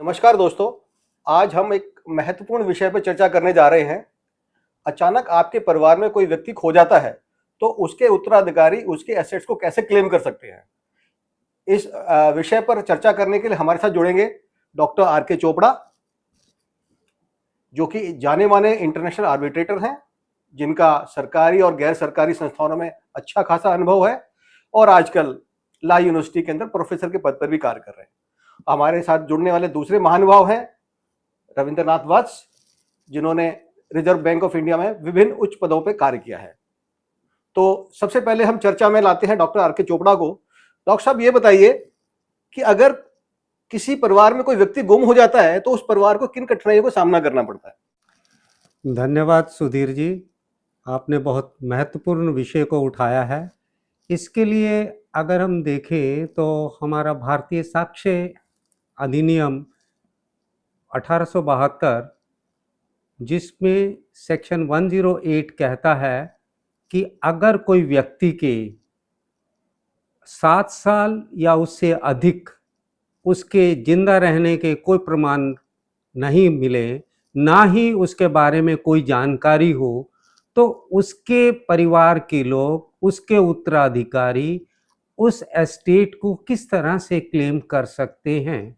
नमस्कार दोस्तों। आज हम एक महत्वपूर्ण विषय पर चर्चा करने जा रहे हैं। अचानक आपके परिवार में कोई व्यक्ति खो जाता है तो उसके उत्तराधिकारी उसके एसेट्स को कैसे क्लेम कर सकते हैं। इस विषय पर चर्चा करने के लिए हमारे साथ जुड़ेंगे डॉक्टर आर के चोपड़ा, जो कि जाने माने इंटरनेशनल आर्बिट्रेटर हैं, जिनका सरकारी और गैर सरकारी संस्थानों में अच्छा खासा अनुभव है और आजकल ला यूनिवर्सिटी के अंदर प्रोफेसर के पद पर भी कार्य कर रहे हैं। हमारे साथ जुड़ने वाले दूसरे महानुभाव हैं रविंद्रनाथ वत्स, जिन्होंने रिजर्व बैंक ऑफ इंडिया में विभिन्न उच्च पदों पर कार्य किया है। तो सबसे पहले हम चर्चा में लाते हैं डॉक्टर आर के चोपड़ा को। डॉक्टर साहब, ये बताइए कि अगर किसी परिवार में कोई व्यक्ति गुम हो जाता है तो उस परिवार को किन कठिनाइयों का सामना करना पड़ता है। धन्यवाद सुधीर जी, आपने बहुत महत्वपूर्ण विषय को उठाया है। इसके लिए अगर हम देखें तो हमारा भारतीय साक्ष्य अधिनियम 1872, जिसमें सेक्शन 108 कहता है कि अगर कोई व्यक्ति के 7 साल या उससे अधिक उसके जिंदा रहने के कोई प्रमाण नहीं मिले, ना ही उसके बारे में कोई जानकारी हो, तो उसके परिवार के लोग, उसके उत्तराधिकारी उस एस्टेट को किस तरह से क्लेम कर सकते हैं।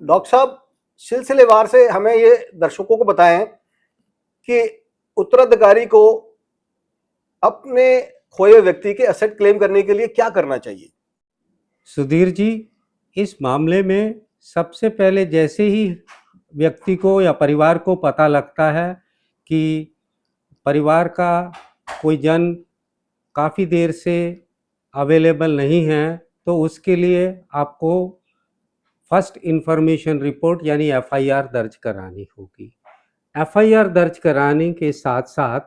डॉक्टर साहब, सिलसिलेवार से हमें ये दर्शकों को बताएं कि उत्तराधिकारी को अपने खोए व्यक्ति के एसेट क्लेम करने के लिए क्या करना चाहिए। सुधीर जी, इस मामले में सबसे पहले जैसे ही व्यक्ति को या परिवार को पता लगता है कि परिवार का कोई जन काफ़ी देर से अवेलेबल नहीं है, तो उसके लिए आपको फर्स्ट इंफॉर्मेशन रिपोर्ट यानी एफआईआर दर्ज करानी होगी। एफआईआर दर्ज कराने के साथ साथ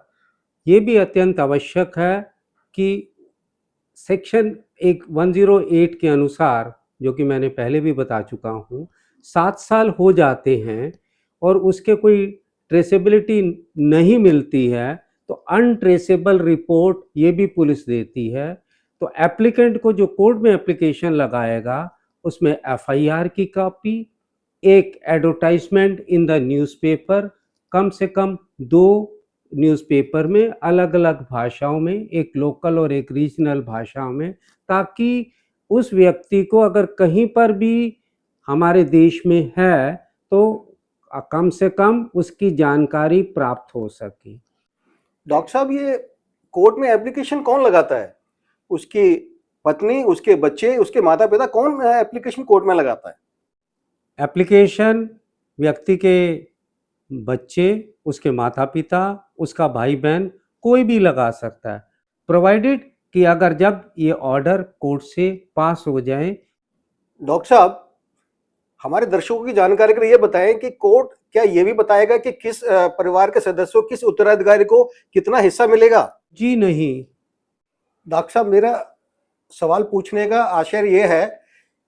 ये भी अत्यंत आवश्यक है कि सेक्शन 108 के अनुसार, जो कि मैंने पहले भी बता चुका हूँ, 7 साल हो जाते हैं और उसके कोई ट्रेसेबिलिटी नहीं मिलती है तो अनट्रेसेबल रिपोर्ट ये भी पुलिस देती है। तो एप्लीकेंट को जो कोर्ट में एप्लीकेशन लगाएगा उसमें एफआईआर की कॉपी, एक एडवर्टाइजमेंट इन द न्यूज़पेपर, कम से कम 2 न्यूज़पेपर में अलग अलग भाषाओं में, एक लोकल और एक रीजनल भाषाओं में, ताकि उस व्यक्ति को अगर कहीं पर भी हमारे देश में है तो कम से कम उसकी जानकारी प्राप्त हो सके। डॉक्टर साहब, ये कोर्ट में एप्लीकेशन कौन लगाता है? उसकी पत्नी, उसके बच्चे, उसके माता पिता, कौन एप्लीकेशन कोर्ट में लगाता है? एप्लीकेशन व्यक्ति के बच्चे, उसके माता पिता, उसका भाई बहन, कोई भी लगा सकता है, प्रोवाइडेड कि अगर जब ये ऑर्डर कोर्ट से पास हो जाए। डॉक्टर साहब, हमारे दर्शकों की जानकारी के लिए ये बताएं कि कोर्ट क्या ये भी बताएगा कि किस परिवार के सदस्यों, किस उत्तराधिकारी को कितना हिस्सा मिलेगा? जी नहीं। डॉक्टर साहब, मेरा सवाल पूछने का आशय ये है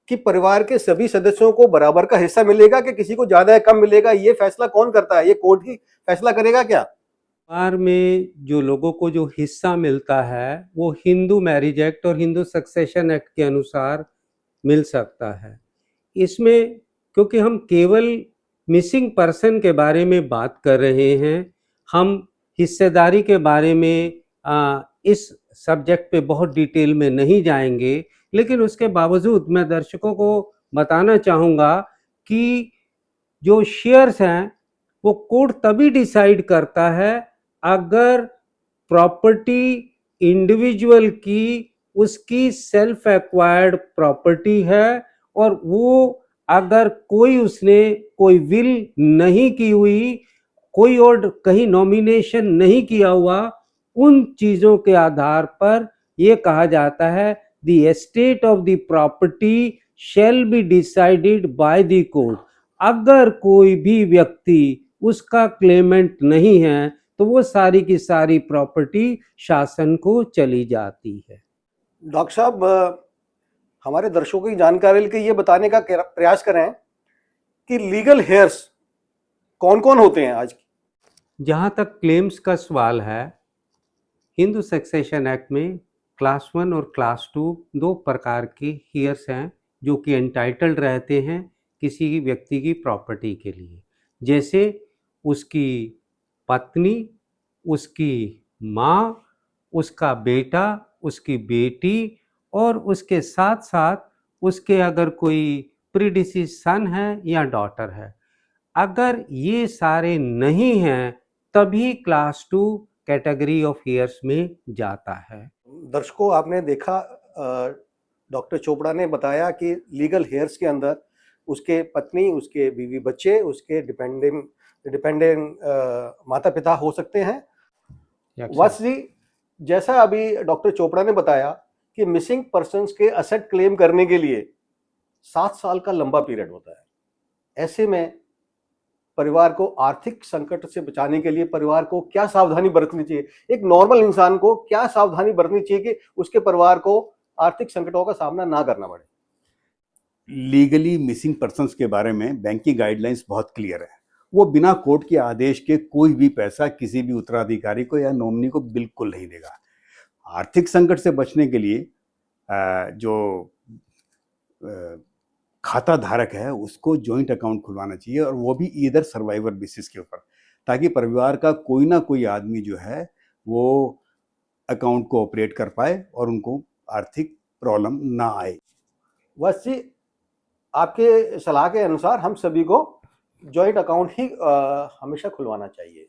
कि परिवार के सभी सदस्यों को बराबर का हिस्सा मिलेगा कि किसी को ज्यादा या कम मिलेगा? ये फैसला कौन करता है? ये कोर्ट ही फैसला करेगा क्या? परिवार में जो लोगों को जो हिस्सा मिलता है वो हिंदू मैरिज एक्ट और हिंदू सक्सेशन एक्ट के अनुसार मिल सकता है। इसमें क्योंकि हम केवल मिसिंग पर्सन के बारे में बात कर रहे हैं, हम हिस्सेदारी के बारे में इस सब्जेक्ट पे बहुत डिटेल में नहीं जाएंगे, लेकिन उसके बावजूद मैं दर्शकों को बताना चाहूँगा कि जो शेयर्स हैं वो कोर्ट तभी डिसाइड करता है अगर प्रॉपर्टी इंडिविजुअल की उसकी सेल्फ एक्वायर्ड प्रॉपर्टी है और वो अगर कोई उसने कोई विल नहीं की हुई, कोई और कहीं नॉमिनेशन नहीं किया हुआ, उन चीज़ों के आधार पर ये कहा जाता है the estate of the property shall be decided by the court. अगर कोई भी व्यक्ति उसका क्लेमेंट नहीं है तो वो सारी की सारी प्रॉपर्टी शासन को चली जाती है। डॉक्टर साहब, हमारे दर्शकों की जानकारी के लिए ये बताने का प्रयास करें कि लीगल हेयर्स कौन कौन होते हैं आज? जहाँ तक क्लेम्स का सवाल है, हिंदू सक्सेशन एक्ट में क्लास 1 और क्लास 2 दो प्रकार के हेयर्स हैं जो कि एंटाइटल्ड रहते हैं किसी व्यक्ति की प्रॉपर्टी के लिए, जैसे उसकी पत्नी, उसकी माँ, उसका बेटा, उसकी बेटी और उसके साथ साथ उसके अगर कोई प्रीडिसीज सन है या डॉटर है। अगर ये सारे नहीं हैं तभी क्लास 2 कैटेगरी ऑफ हेयर्स में जाता है। दर्शकों, आपने देखा डॉक्टर चोपड़ा ने बताया कि लीगल हेयर्स के अंदर उसके पत्नी, उसके बीवी बच्चे, उसके डिपेंडेंट डिपेंडेंट माता पिता हो सकते हैं। वत्स जी, जैसा अभी डॉक्टर चोपड़ा ने बताया कि मिसिंग पर्सन्स के असेट क्लेम करने के लिए 7 साल का लंबा पीरियड होता है। ऐसे में परिवार को आर्थिक संकट से बचाने के लिए परिवार को क्या सावधानी बरतनी चाहिए, एक नॉर्मल इंसान को क्या सावधानी बरतनी चाहिए कि उसके परिवार को आर्थिक संकटों का सामना ना करना पड़े? लीगली मिसिंग पर्सन्स के बारे में बैंक की गाइडलाइंस बहुत क्लियर है। वो बिना कोर्ट के आदेश के कोई भी पैसा किसी भी उत्तराधिकारी को या नॉमिनी को बिल्कुल नहीं देगा। आर्थिक संकट से बचने के लिए जो खाता धारक है उसको जॉइंट अकाउंट खुलवाना चाहिए, और वो भी ईदर सर्वाइवर बेसिस के ऊपर, ताकि परिवार का कोई ना कोई आदमी जो है वो अकाउंट को ऑपरेट कर पाए और उनको आर्थिक प्रॉब्लम ना आए। बस जी, आपके सलाह के अनुसार हम सभी को जॉइंट अकाउंट ही हमेशा खुलवाना चाहिए।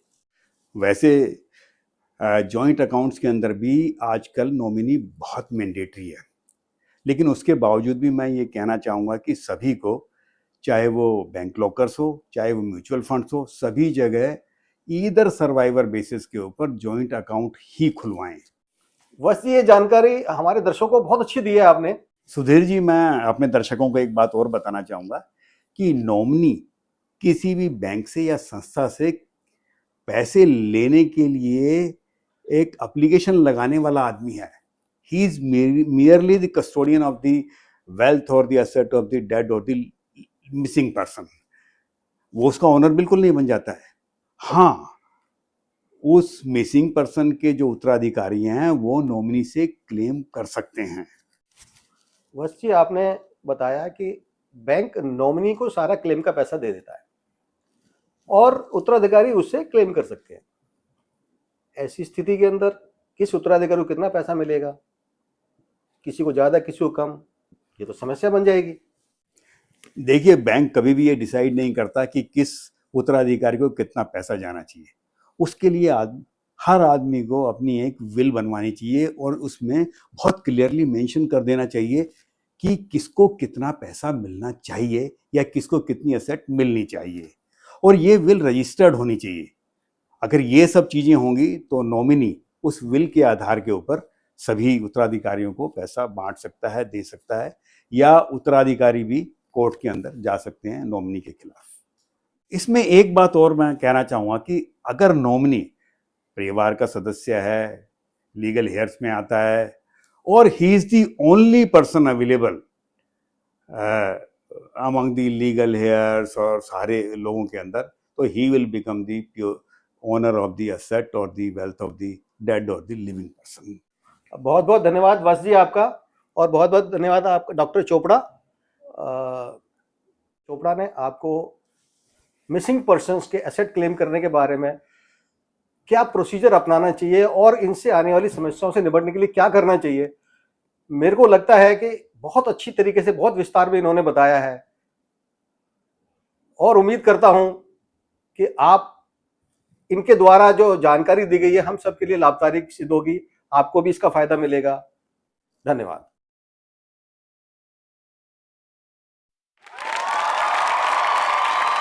वैसे जॉइंट अकाउंट्स के अंदर भी आजकल नॉमिनी बहुत मैंडेटरी है, लेकिन उसके बावजूद भी मैं ये कहना चाहूँगा कि सभी को, चाहे वो बैंक लॉकर्स हो, चाहे वो म्यूचुअल फंड्स हो, सभी जगह ईदर सर्वाइवर बेसिस के ऊपर जॉइंट अकाउंट ही खुलवाएं। बस ये जानकारी हमारे दर्शकों को बहुत अच्छी दी है आपने। सुधीर जी, मैं अपने दर्शकों को एक बात और बताना चाहूँगा कि नॉमिनी किसी भी बैंक से या संस्था से पैसे लेने के लिए एक एप्लीकेशन लगाने वाला आदमी है। He is merely the custodian of the wealth or the asset of the dead or the missing person। वो उसका ओनर बिल्कुल नहीं बन जाता है। हाँ, उस मिसिंग पर्सन के जो उत्तराधिकारी हैं वो नॉमिनी से क्लेम कर सकते हैं। बस जी, आपने बताया कि बैंक नॉमिनी को सारा क्लेम का पैसा दे देता है और उत्तराधिकारी उससे क्लेम कर सकते हैं। ऐसी स्थिति के अंदर किस उत्तराधिकारी को कितना पैसा मिलेगा, किसी को ज्यादा किसी को कम, ये तो समस्या बन जाएगी। देखिए, बैंक कभी भी ये डिसाइड नहीं करता कि किस उत्तराधिकारी को कितना पैसा जाना चाहिए। उसके लिए हर आदमी को अपनी एक विल बनवानी चाहिए और उसमें बहुत क्लियरली मेंशन कर देना चाहिए कि किसको कितना पैसा मिलना चाहिए या किसको कितनी एसेट मिलनी चाहिए, और ये विल रजिस्टर्ड होनी चाहिए। अगर ये सब चीज़ें होंगी तो नॉमिनी उस विल के आधार के ऊपर सभी उत्तराधिकारियों को पैसा बांट सकता है, दे सकता है, या उत्तराधिकारी भी कोर्ट के अंदर जा सकते हैं नॉमिनी के खिलाफ। इसमें एक बात और मैं कहना चाहूँगा कि अगर नॉमिनी परिवार का सदस्य है, लीगल हेयर्स में आता है और he is the only person available among the legal heirs और सारे लोगों के अंदर, तो he will become the pure owner of the asset और the wealth of the dead और द लिविंग पर्सन। बहुत बहुत धन्यवाद वत्स जी आपका, और बहुत बहुत धन्यवाद आपका डॉक्टर चोपड़ा। चोपड़ा ने आपको मिसिंग पर्सन्स के एसेट क्लेम करने के बारे में क्या प्रोसीजर अपनाना चाहिए और इनसे आने वाली समस्याओं से निपटने के लिए क्या करना चाहिए, मेरे को लगता है कि बहुत अच्छी तरीके से, बहुत विस्तार में इन्होंने बताया है। और उम्मीद करता हूं कि आप इनके द्वारा जो जानकारी दी गई है हम सबके लिए लाभकारी सिद्ध होगी, आपको भी इसका फायदा मिलेगा। धन्यवाद।